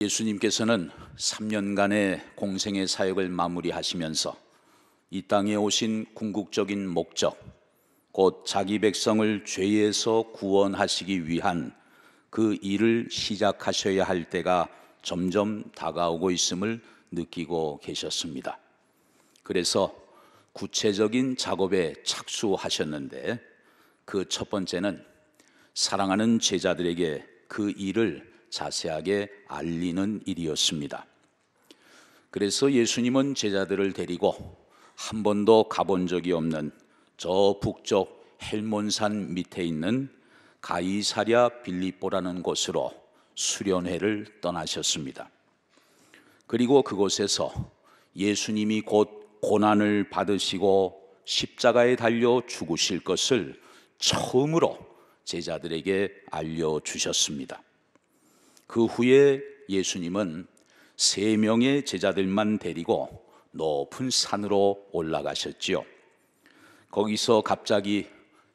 예수님께서는 3년간의 공생의 사역을 마무리하시면서 이 땅에 오신 궁극적인 목적, 곧 자기 백성을 죄에서 구원하시기 위한 그 일을 시작하셔야 할 때가 점점 다가오고 있음을 느끼고 계셨습니다. 그래서 구체적인 작업에 착수하셨는데, 그 첫 번째는 사랑하는 제자들에게 그 일을 자세하게 알리는 일이었습니다. 그래서 예수님은 제자들을 데리고 한 번도 가본 적이 없는 저 북쪽 헬몬산 밑에 있는 가이사랴 빌립보라는 곳으로 수련회를 떠나셨습니다. 그리고 그곳에서 예수님이 곧 고난을 받으시고 십자가에 달려 죽으실 것을 처음으로 제자들에게 알려주셨습니다. 그 후에 예수님은 3명의 제자들만 데리고 높은 산으로 올라가셨지요. 거기서 갑자기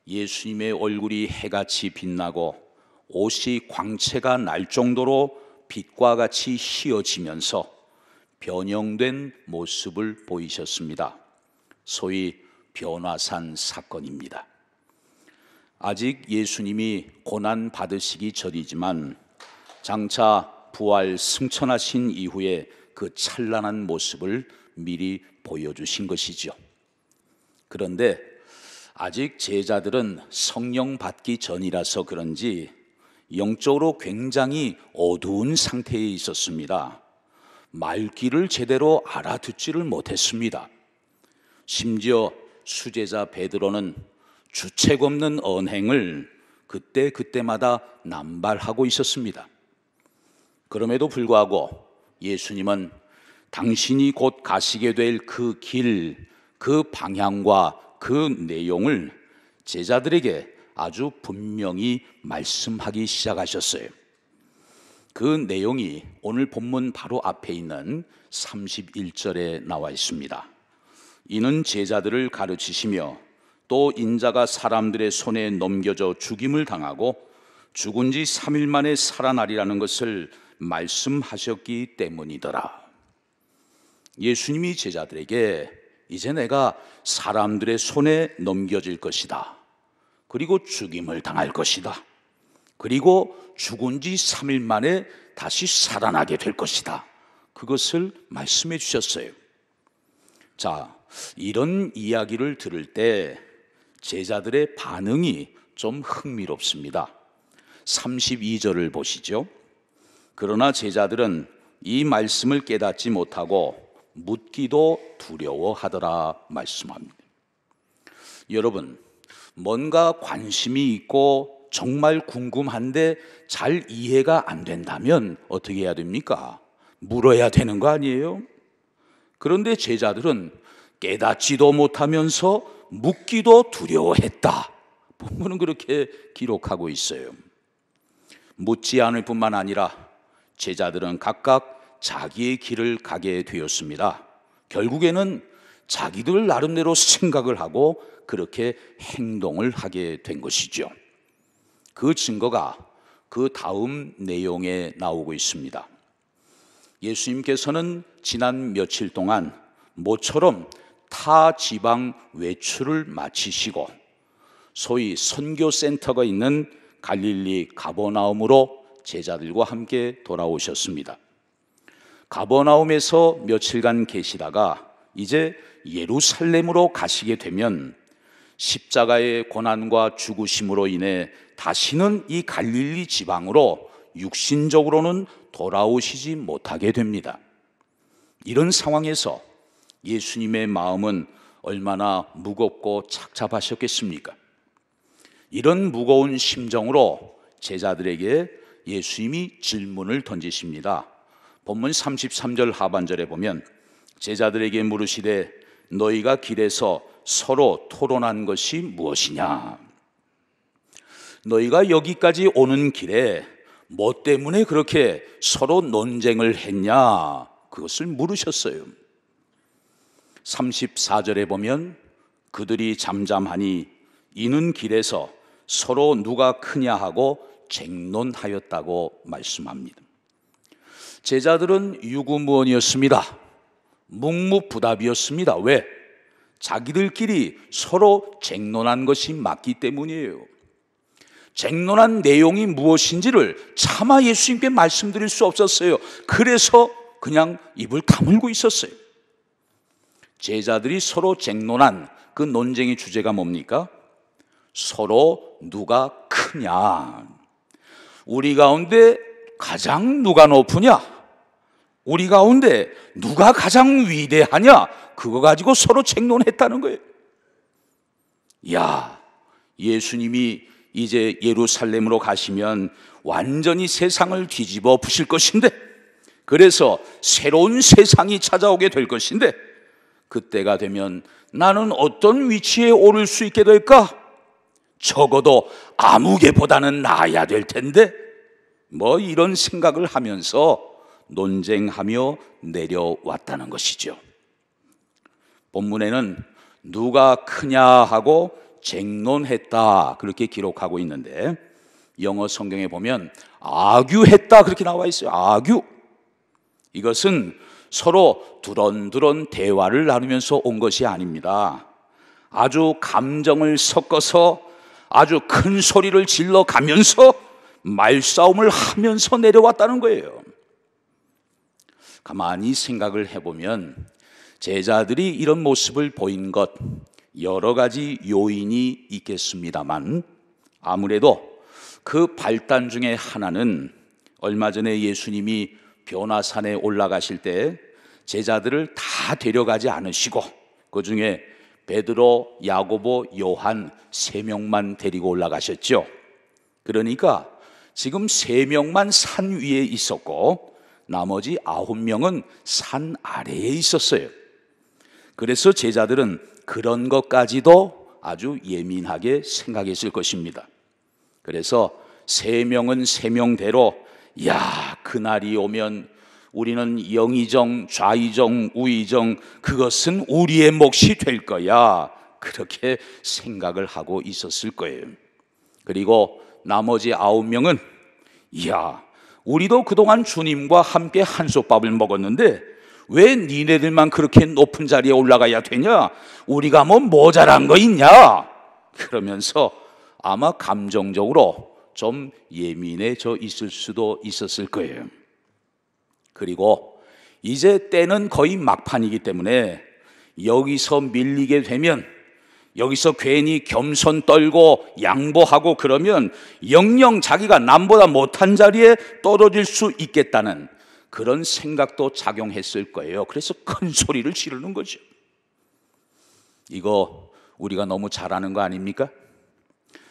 예수님의 얼굴이 해같이 빛나고 옷이 광채가 날 정도로 빛과 같이 휘어지면서 변형된 모습을 보이셨습니다. 소위 변화산 사건입니다. 아직 예수님이 고난 받으시기 전이지만 장차 부활 승천하신 이후에 그 찬란한 모습을 미리 보여주신 것이죠. 그런데 아직 제자들은 성령 받기 전이라서 그런지 영적으로 굉장히 어두운 상태에 있었습니다. 말귀를 제대로 알아듣지를 못했습니다. 심지어 수제자 베드로는 주책 없는 언행을 그때마다 남발하고 있었습니다. 그럼에도 불구하고 예수님은 당신이 곧 가시게 될 그 길, 그 방향과 그 내용을 제자들에게 아주 분명히 말씀하기 시작하셨어요. 그 내용이 오늘 본문 바로 앞에 있는 31절에 나와 있습니다. 이는 제자들을 가르치시며 또 인자가 사람들의 손에 넘겨져 죽임을 당하고 죽은 지 3일 만에 살아나리라는 것을 말씀하셨기 때문이더라. 예수님이 제자들에게 이제 내가 사람들의 손에 넘겨질 것이다. 그리고 죽임을 당할 것이다. 그리고 죽은 지 3일 만에 다시 살아나게 될 것이다. 그것을 말씀해 주셨어요. 자, 이런 이야기를 들을 때 제자들의 반응이 좀 흥미롭습니다. 32절을 보시죠. 그러나 제자들은 이 말씀을 깨닫지 못하고 묻기도 두려워하더라 말씀합니다. 여러분, 뭔가 관심이 있고 정말 궁금한데 잘 이해가 안 된다면 어떻게 해야 됩니까? 물어야 되는 거 아니에요? 그런데 제자들은 깨닫지도 못하면서 묻기도 두려워했다. 본문은 그렇게 기록하고 있어요. 묻지 않을 뿐만 아니라 제자들은 각각 자기의 길을 가게 되었습니다. 결국에는 자기들 나름대로 생각을 하고 그렇게 행동을 하게 된 것이죠. 그 증거가 그 다음 내용에 나오고 있습니다. 예수님께서는 지난 며칠 동안 모처럼 타 지방 외출을 마치시고 소위 선교센터가 있는 갈릴리 가버나움으로 제자들과 함께 돌아오셨습니다. 가버나움에서 며칠간 계시다가 이제 예루살렘으로 가시게 되면 십자가의 고난과 죽으심으로 인해 다시는 이 갈릴리 지방으로 육신적으로는 돌아오시지 못하게 됩니다. 이런 상황에서 예수님의 마음은 얼마나 무겁고 착잡하셨겠습니까? 이런 무거운 심정으로 제자들에게 예수님이 질문을 던지십니다. 본문 33절 하반절에 보면 제자들에게 물으시되 너희가 길에서 서로 토론한 것이 무엇이냐? 너희가 여기까지 오는 길에 뭐 때문에 그렇게 서로 논쟁을 했냐? 그것을 물으셨어요. 34절에 보면 그들이 잠잠하니 이는 길에서 서로 누가 크냐 하고 쟁론하였다고 말씀합니다. 제자들은 유구무원이었습니다. 묵묵부답이었습니다. 왜? 자기들끼리 서로 쟁론한 것이 맞기 때문이에요. 쟁론한 내용이 무엇인지를 차마 예수님께 말씀드릴 수 없었어요. 그래서 그냥 입을 다물고 있었어요. 제자들이 서로 쟁론한 그 논쟁의 주제가 뭡니까? 서로 누가 크냐, 우리 가운데 가장 누가 높으냐, 우리 가운데 누가 가장 위대하냐, 그거 가지고 서로 쟁론했다는 거예요. 야, 예수님이 이제 예루살렘으로 가시면 완전히 세상을 뒤집어 부실 것인데, 그래서 새로운 세상이 찾아오게 될 것인데, 그때가 되면 나는 어떤 위치에 오를 수 있게 될까? 적어도 아무개보다는 나아야 될 텐데, 뭐 이런 생각을 하면서 논쟁하며 내려왔다는 것이죠. 본문에는 누가 크냐 하고 쟁론했다 그렇게 기록하고 있는데, 영어 성경에 보면 아규했다 그렇게 나와 있어요. 아규. 이것은 서로 두런두런 대화를 나누면서 온 것이 아닙니다. 아주 감정을 섞어서 아주 큰 소리를 질러 가면서 말싸움을 하면서 내려왔다는 거예요. 가만히 생각을 해보면 제자들이 이런 모습을 보인 것, 여러 가지 요인이 있겠습니다만, 아무래도 그 발단 중에 하나는 얼마 전에 예수님이 변화산에 올라가실 때 제자들을 다 데려가지 않으시고 그 중에 베드로, 야고보, 요한 3명만 데리고 올라가셨죠. 그러니까 지금 3명만 산 위에 있었고 나머지 9명은 산 아래에 있었어요. 그래서 제자들은 그런 것까지도 아주 예민하게 생각했을 것입니다. 그래서 3명은 3명대로, 야, 그날이 오면 우리는 영의정, 좌의정, 우의정, 그것은 우리의 몫이 될 거야, 그렇게 생각을 하고 있었을 거예요. 그리고 나머지 9명은, 야, 우리도 그동안 주님과 함께 한솥밥을 먹었는데 왜 니네들만 그렇게 높은 자리에 올라가야 되냐? 우리가 뭐 모자란 거 있냐? 그러면서 아마 감정적으로 좀 예민해져 있을 수도 있었을 거예요. 그리고 이제 때는 거의 막판이기 때문에 여기서 밀리게 되면, 여기서 괜히 겸손 떨고 양보하고 그러면 영영 자기가 남보다 못한 자리에 떨어질 수 있겠다는 그런 생각도 작용했을 거예요. 그래서 큰 소리를 지르는 거죠. 이거 우리가 너무 잘하는 거 아닙니까?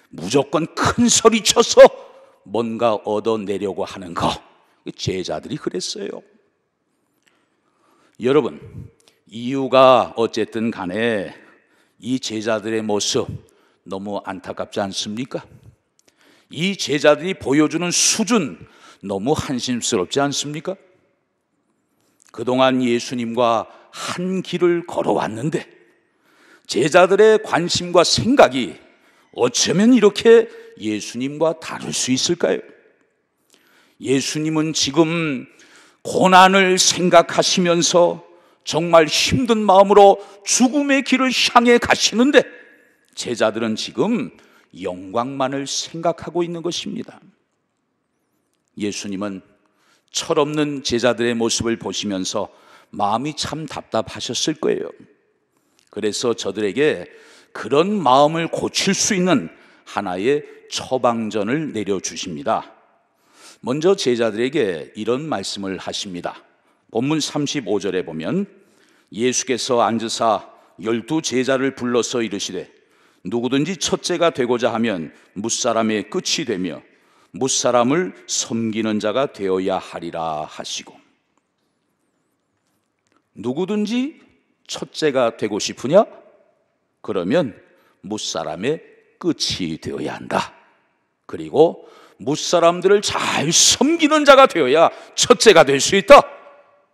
무조건 큰 소리 쳐서 뭔가 얻어내려고 하는 거. 제자들이 그랬어요. 여러분, 이유가 어쨌든 간에 이 제자들의 모습 너무 안타깝지 않습니까? 이 제자들이 보여주는 수준 너무 한심스럽지 않습니까? 그동안 예수님과 한 길을 걸어왔는데 제자들의 관심과 생각이 어쩌면 이렇게 예수님과 다를 수 있을까요? 예수님은 지금 고난을 생각하시면서 정말 힘든 마음으로 죽음의 길을 향해 가시는데 제자들은 지금 영광만을 생각하고 있는 것입니다. 예수님은 철없는 제자들의 모습을 보시면서 마음이 참 답답하셨을 거예요. 그래서 저들에게 그런 마음을 고칠 수 있는 하나의 처방전을 내려주십니다. 먼저 제자들에게 이런 말씀을 하십니다. 본문 35절에 보면 예수께서 앉으사 12 제자를 불러서 이르시되 누구든지 첫째가 되고자 하면 뭇사람의 끝이 되며 뭇사람을 섬기는 자가 되어야 하리라 하시고, 누구든지 첫째가 되고 싶으냐? 그러면 뭇사람의 끝이 되어야 한다. 그리고 뭇사람들을 잘 섬기는 자가 되어야 첫째가 될 수 있다.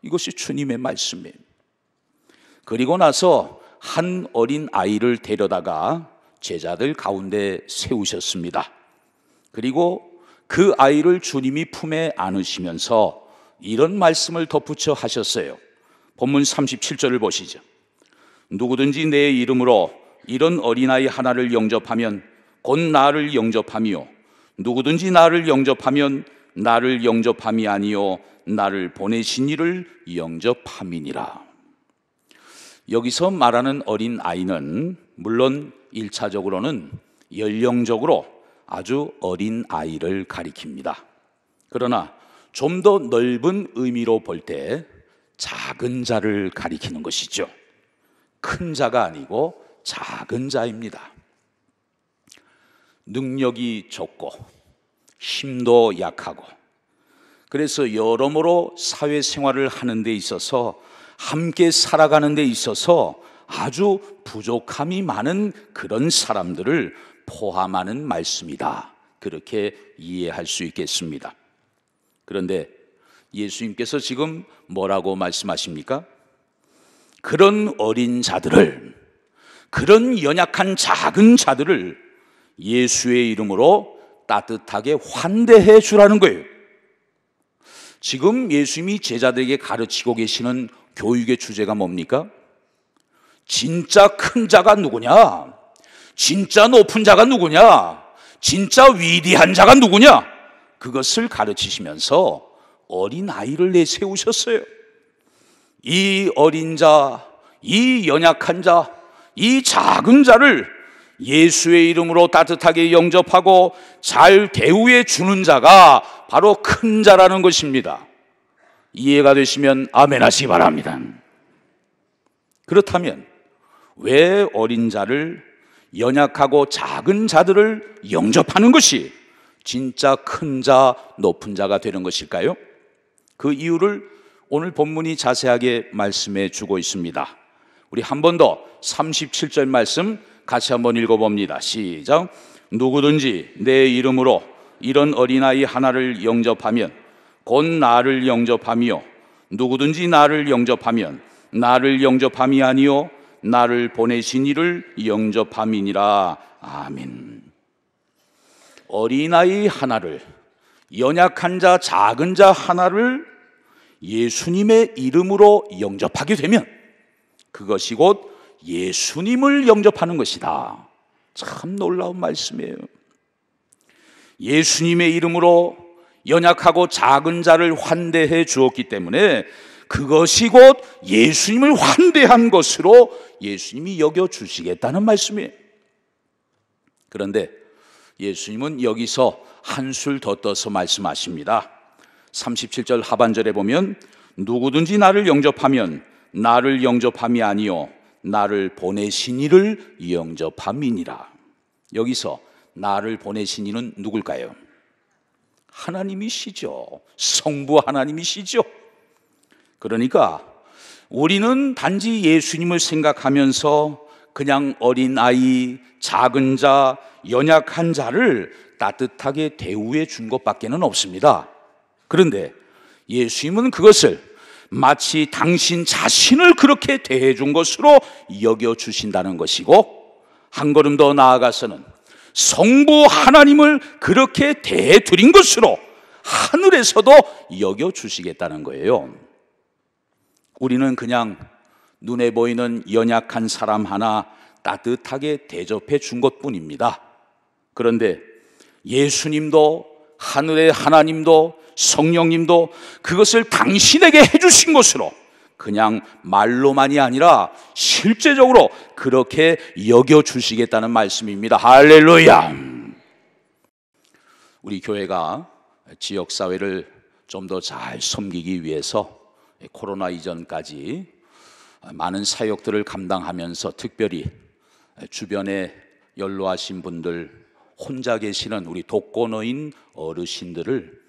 이것이 주님의 말씀이에요. 그리고 나서 한 어린 아이를 데려다가 제자들 가운데 세우셨습니다. 그리고 그 아이를 주님이 품에 안으시면서 이런 말씀을 덧붙여 하셨어요. 본문 37절을 보시죠. 누구든지 내 이름으로 이런 어린아이 하나를 영접하면 곧 나를 영접함이요 누구든지 나를 영접하면 나를 영접함이 아니요 나를 보내신 이를 영접함이니라. 여기서 말하는 어린 아이는 물론 1차적으로는 연령적으로 아주 어린 아이를 가리킵니다. 그러나 좀 더 넓은 의미로 볼 때 작은 자를 가리키는 것이죠. 큰 자가 아니고 작은 자입니다. 능력이 적고 힘도 약하고 그래서 여러모로 사회생활을 하는 데 있어서 함께 살아가는 데 있어서 아주 부족함이 많은 그런 사람들을 포함하는 말씀이다. 그렇게 이해할 수 있겠습니다. 그런데 예수님께서 지금 뭐라고 말씀하십니까? 그런 어린 자들을, 그런 연약한 작은 자들을 예수의 이름으로 따뜻하게 환대해 주라는 거예요. 지금 예수님이 제자들에게 가르치고 계시는 교육의 주제가 뭡니까? 진짜 큰 자가 누구냐? 진짜 높은 자가 누구냐? 진짜 위대한 자가 누구냐? 그것을 가르치시면서 어린 아이를 내세우셨어요. 이 어린 자, 이 연약한 자, 이 작은 자를 예수의 이름으로 따뜻하게 영접하고 잘 대우해 주는 자가 바로 큰 자라는 것입니다. 이해가 되시면 아멘 하시기 바랍니다. 그렇다면 왜 어린 자를, 연약하고 작은 자들을 영접하는 것이 진짜 큰 자, 높은 자가 되는 것일까요? 그 이유를 오늘 본문이 자세하게 말씀해 주고 있습니다. 우리 한 번 더 37절 말씀 같이 한번 읽어봅니다. 시작. 누구든지 내 이름으로 이런 어린아이 하나를 영접하면 곧 나를 영접하며 누구든지 나를 영접하면 나를 영접함이 아니요 나를 보내신 이를 영접함이니라. 아멘. 어린아이 하나를, 연약한 자, 작은 자 하나를 예수님의 이름으로 영접하게 되면 그것이 곧 예수님을 영접하는 것이다. 참 놀라운 말씀이에요. 예수님의 이름으로 연약하고 작은 자를 환대해 주었기 때문에 그것이 곧 예수님을 환대한 것으로 예수님이 여겨주시겠다는 말씀이에요. 그런데 예수님은 여기서 한술 더 떠서 말씀하십니다. 37절 하반절에 보면 누구든지 나를 영접하면 나를 영접함이 아니요 나를 보내신 이를 영접함이니라. 여기서 나를 보내신 이는 누굴까요? 하나님이시죠. 성부 하나님이시죠. 그러니까 우리는 단지 예수님을 생각하면서 그냥 어린아이, 작은 자, 연약한 자를 따뜻하게 대우해 준 것밖에는 없습니다. 그런데 예수님은 그것을 마치 당신 자신을 그렇게 대해 준 것으로 여겨주신다는 것이고, 한 걸음 더 나아가서는 성부 하나님을 그렇게 대해 드린 것으로 하늘에서도 여겨주시겠다는 거예요. 우리는 그냥 눈에 보이는 연약한 사람 하나 따뜻하게 대접해 준 것뿐입니다. 그런데 예수님도, 하늘의 하나님도, 성령님도 그것을 당신에게 해주신 것으로 그냥 말로만이 아니라 실제적으로 그렇게 여겨주시겠다는 말씀입니다. 할렐루야. 우리 교회가 지역사회를 좀 더 잘 섬기기 위해서 코로나 이전까지 많은 사역들을 감당하면서 특별히 주변에 연로하신 분들, 혼자 계시는 우리 독거노인 어르신들을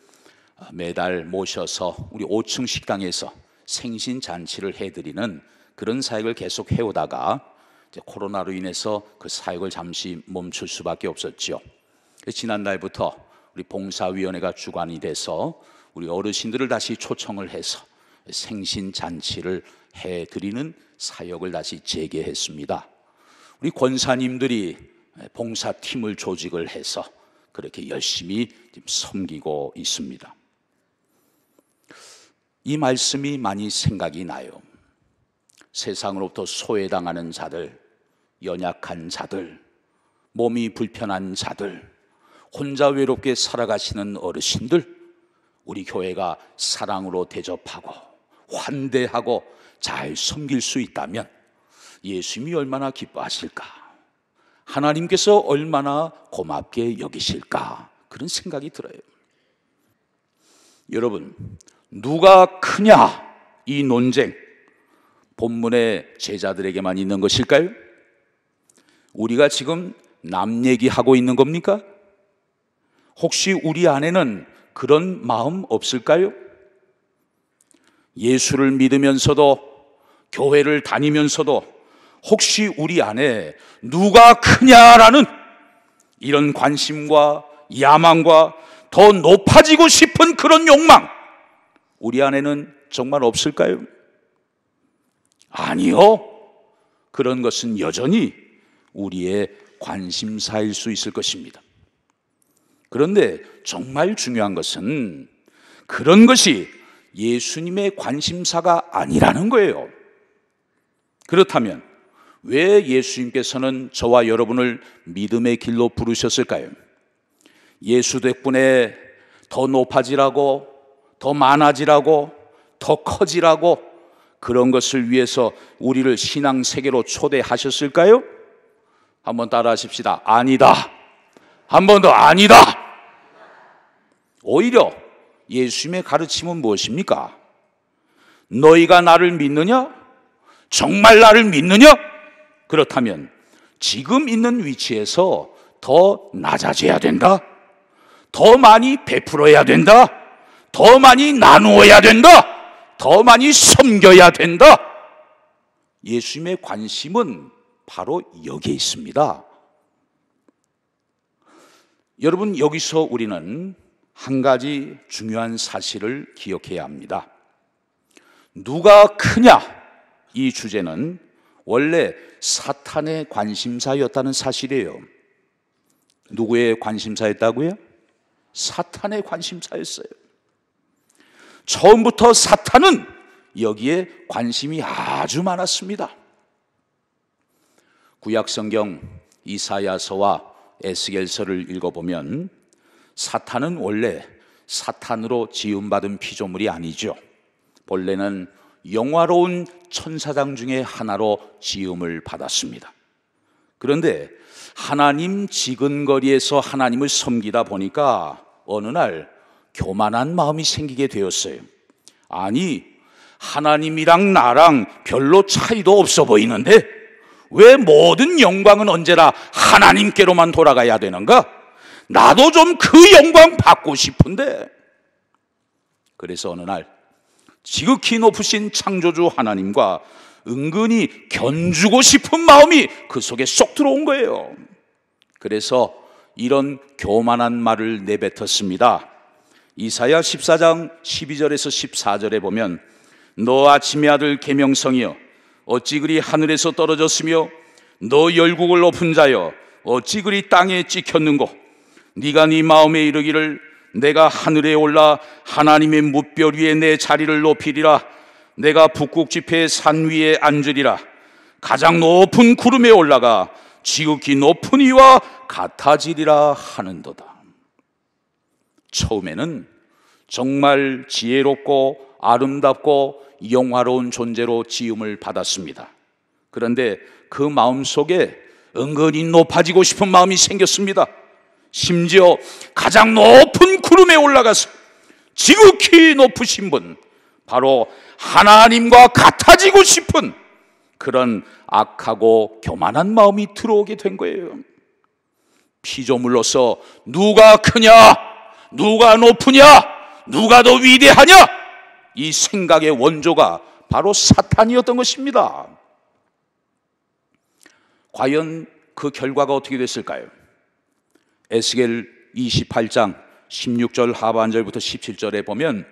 매달 모셔서 우리 5층 식당에서 생신잔치를 해드리는 그런 사역을 계속 해오다가 이제 코로나로 인해서 그 사역을 잠시 멈출 수밖에 없었죠. 지난달부터 우리 봉사위원회가 주관이 돼서 우리 어르신들을 다시 초청을 해서 생신잔치를 해드리는 사역을 다시 재개했습니다. 우리 권사님들이 봉사팀을 조직을 해서 그렇게 열심히 섬기고 있습니다. 이 말씀이 많이 생각이 나요. 세상으로부터 소외당하는 자들, 연약한 자들, 몸이 불편한 자들, 혼자 외롭게 살아가시는 어르신들, 우리 교회가 사랑으로 대접하고 환대하고 잘 섬길 수 있다면 예수님이 얼마나 기뻐하실까, 하나님께서 얼마나 고맙게 여기실까, 그런 생각이 들어요. 여러분, 누가 크냐, 이 논쟁 본문의 제자들에게만 있는 것일까요? 우리가 지금 남 얘기하고 있는 겁니까? 혹시 우리 안에는 그런 마음 없을까요? 예수를 믿으면서도, 교회를 다니면서도 혹시 우리 안에 누가 크냐라는 이런 관심과 야망과 더 높아지고 싶은 그런 욕망, 우리 안에는 정말 없을까요? 아니요. 그런 것은 여전히 우리의 관심사일 수 있을 것입니다. 그런데 정말 중요한 것은 그런 것이 예수님의 관심사가 아니라는 거예요. 그렇다면 왜 예수님께서는 저와 여러분을 믿음의 길로 부르셨을까요? 예수 덕분에 더 높아지라고, 더 많아지라고, 더 커지라고, 그런 것을 위해서 우리를 신앙 세계로 초대하셨을까요? 한번 따라 하십시다. 아니다. 한 번 더, 아니다. 오히려 예수님의 가르침은 무엇입니까? 너희가 나를 믿느냐? 정말 나를 믿느냐? 그렇다면 지금 있는 위치에서 더 낮아져야 된다. 더 많이 베풀어야 된다. 더 많이 나누어야 된다. 더 많이 섬겨야 된다. 예수님의 관심은 바로 여기에 있습니다. 여러분, 여기서 우리는 한 가지 중요한 사실을 기억해야 합니다. 누가 크냐, 이 주제는 원래 사탄의 관심사였다는 사실이에요. 누구의 관심사였다고요? 사탄의 관심사였어요. 처음부터 사탄은 여기에 관심이 아주 많았습니다. 구약성경 이사야서와 에스겔서를 읽어보면 사탄은 원래 사탄으로 지음받은 피조물이 아니죠. 본래는 영화로운 천사장 중에 하나로 지음을 받았습니다. 그런데 하나님 지근거리에서 하나님을 섬기다 보니까 어느 날 교만한 마음이 생기게 되었어요. 아니, 하나님이랑 나랑 별로 차이도 없어 보이는데 왜 모든 영광은 언제나 하나님께로만 돌아가야 되는가? 나도 좀 그 영광 받고 싶은데. 그래서 어느 날 지극히 높으신 창조주 하나님과 은근히 견주고 싶은 마음이 그 속에 쏙 들어온 거예요. 그래서 이런 교만한 말을 내뱉었습니다. 이사야 14장 12절에서 14절에 보면 너 아침의 아들 계명성이여 어찌 그리 하늘에서 떨어졌으며 너 열국을 높은 자여 어찌 그리 땅에 찍혔는고 네가 네 마음에 이르기를 내가 하늘에 올라 하나님의 뭇별 위에 내 자리를 높이리라. 내가 북극 지폐의 산 위에 앉으리라. 가장 높은 구름에 올라가 지극히 높은 이와 같아지리라 하는도다. 처음에는 정말 지혜롭고 아름답고 영화로운 존재로 지음을 받았습니다. 그런데 그 마음속에 은근히 높아지고 싶은 마음이 생겼습니다. 심지어 가장 높은 구름에 올라가서 지극히 높으신 분, 바로 하나님과 같아지고 싶은 그런 악하고 교만한 마음이 들어오게 된 거예요. 피조물로서 누가 크냐, 누가 높으냐, 누가 더 위대하냐, 이 생각의 원조가 바로 사탄이었던 것입니다. 과연 그 결과가 어떻게 됐을까요? 에스겔 28장 16절 하반절부터 17절에 보면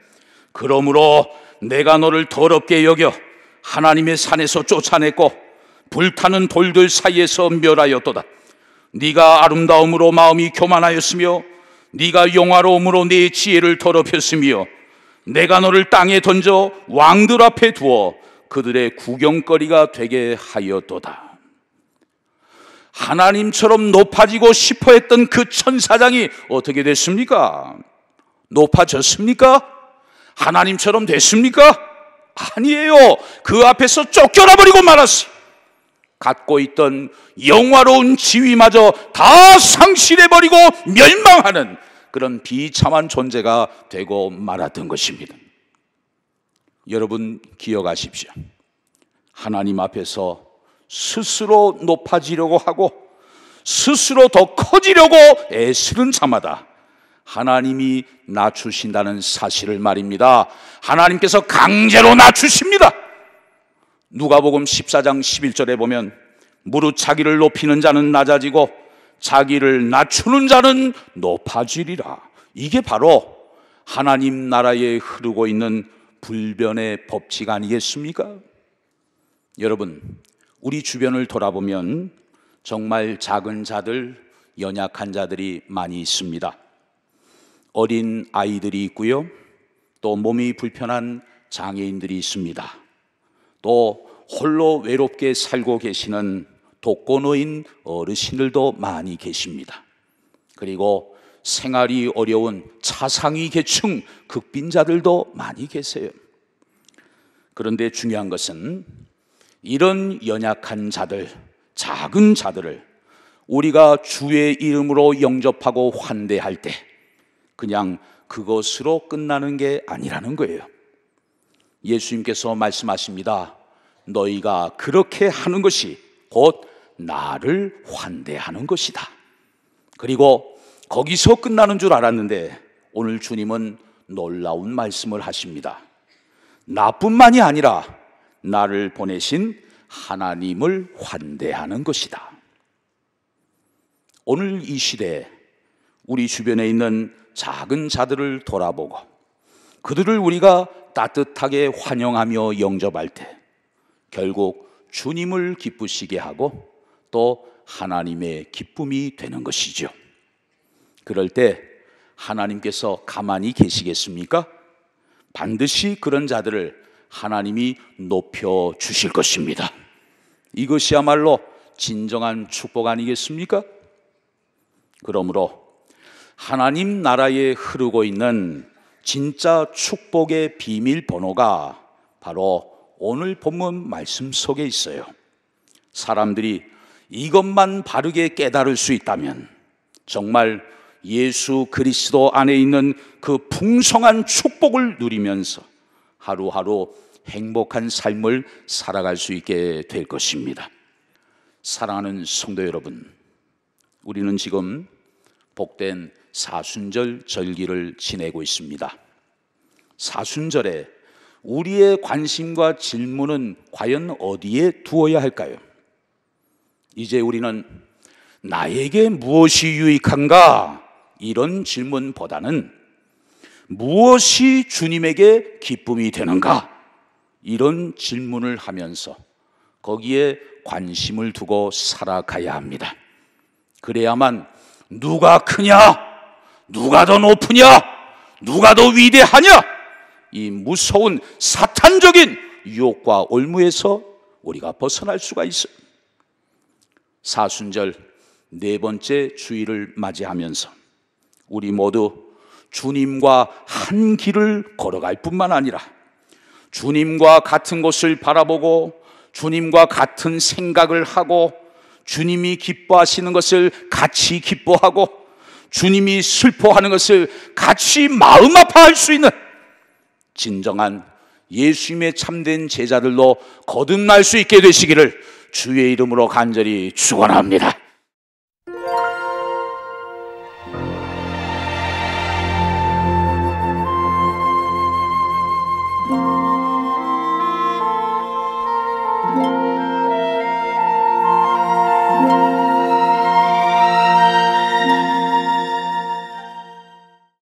그러므로 내가 너를 더럽게 여겨 하나님의 산에서 쫓아냈고 불타는 돌들 사이에서 멸하였도다. 네가 아름다움으로 마음이 교만하였으며 네가 영화로움으로 네 지혜를 더럽혔으며 내가 너를 땅에 던져 왕들 앞에 두어 그들의 구경거리가 되게 하였도다. 하나님처럼 높아지고 싶어 했던 그 천사장이 어떻게 됐습니까? 높아졌습니까? 하나님처럼 됐습니까? 아니에요. 그 앞에서 쫓겨나 버리고 말았어요. 갖고 있던 영화로운 지위마저 다 상실해버리고 멸망하는 그런 비참한 존재가 되고 말았던 것입니다. 여러분 기억하십시오. 하나님 앞에서 스스로 높아지려고 하고 스스로 더 커지려고 애쓰는 자마다 하나님이 낮추신다는 사실을 말입니다. 하나님께서 강제로 낮추십니다. 누가복음 14장 11절에 보면 무릇 자기를 높이는 자는 낮아지고 자기를 낮추는 자는 높아지리라. 이게 바로 하나님 나라에 흐르고 있는 불변의 법칙 아니겠습니까? 여러분, 우리 주변을 돌아보면 정말 작은 자들, 연약한 자들이 많이 있습니다. 어린 아이들이 있고요, 또 몸이 불편한 장애인들이 있습니다. 또 홀로 외롭게 살고 계시는 독거노인 어르신들도 많이 계십니다. 그리고 생활이 어려운 차상위 계층 극빈자들도 많이 계세요. 그런데 중요한 것은 이런 연약한 자들, 작은 자들을 우리가 주의 이름으로 영접하고 환대할 때 그냥 그것으로 끝나는 게 아니라는 거예요. 예수님께서 말씀하십니다. 너희가 그렇게 하는 것이 곧 나를 환대하는 것이다. 그리고 거기서 끝나는 줄 알았는데 오늘 주님은 놀라운 말씀을 하십니다. 나뿐만이 아니라 나를 보내신 하나님을 환대하는 것이다. 오늘 이 시대에 우리 주변에 있는 작은 자들을 돌아보고 그들을 우리가 따뜻하게 환영하며 영접할 때 결국 주님을 기쁘시게 하고 또 하나님의 기쁨이 되는 것이죠. 그럴 때 하나님께서 가만히 계시겠습니까? 반드시 그런 자들을 하나님이 높여 주실 것입니다. 이것이야말로 진정한 축복 아니겠습니까? 그러므로 하나님 나라에 흐르고 있는 진짜 축복의 비밀번호가 바로 오늘 본문 말씀 속에 있어요. 사람들이 이것만 바르게 깨달을 수 있다면 정말 예수 그리스도 안에 있는 그 풍성한 축복을 누리면서 하루하루 행복한 삶을 살아갈 수 있게 될 것입니다. 사랑하는 성도 여러분, 우리는 지금 복된 사순절 절기를 지내고 있습니다. 사순절에 우리의 관심과 질문은 과연 어디에 두어야 할까요? 이제 우리는 나에게 무엇이 유익한가? 이런 질문보다는 무엇이 주님에게 기쁨이 되는가? 이런 질문을 하면서 거기에 관심을 두고 살아가야 합니다. 그래야만 누가 크냐? 누가 더 높으냐? 누가 더 위대하냐? 이 무서운 사탄적인 유혹과 올무에서 우리가 벗어날 수가 있어요. 사순절 네 번째 주일을 맞이하면서 우리 모두 주님과 한 길을 걸어갈 뿐만 아니라 주님과 같은 곳을 바라보고 주님과 같은 생각을 하고 주님이 기뻐하시는 것을 같이 기뻐하고 주님이 슬퍼하는 것을 같이 마음 아파할 수 있는 진정한 예수님의 참된 제자들로 거듭날 수 있게 되시기를 주의 이름으로 간절히 축원합니다.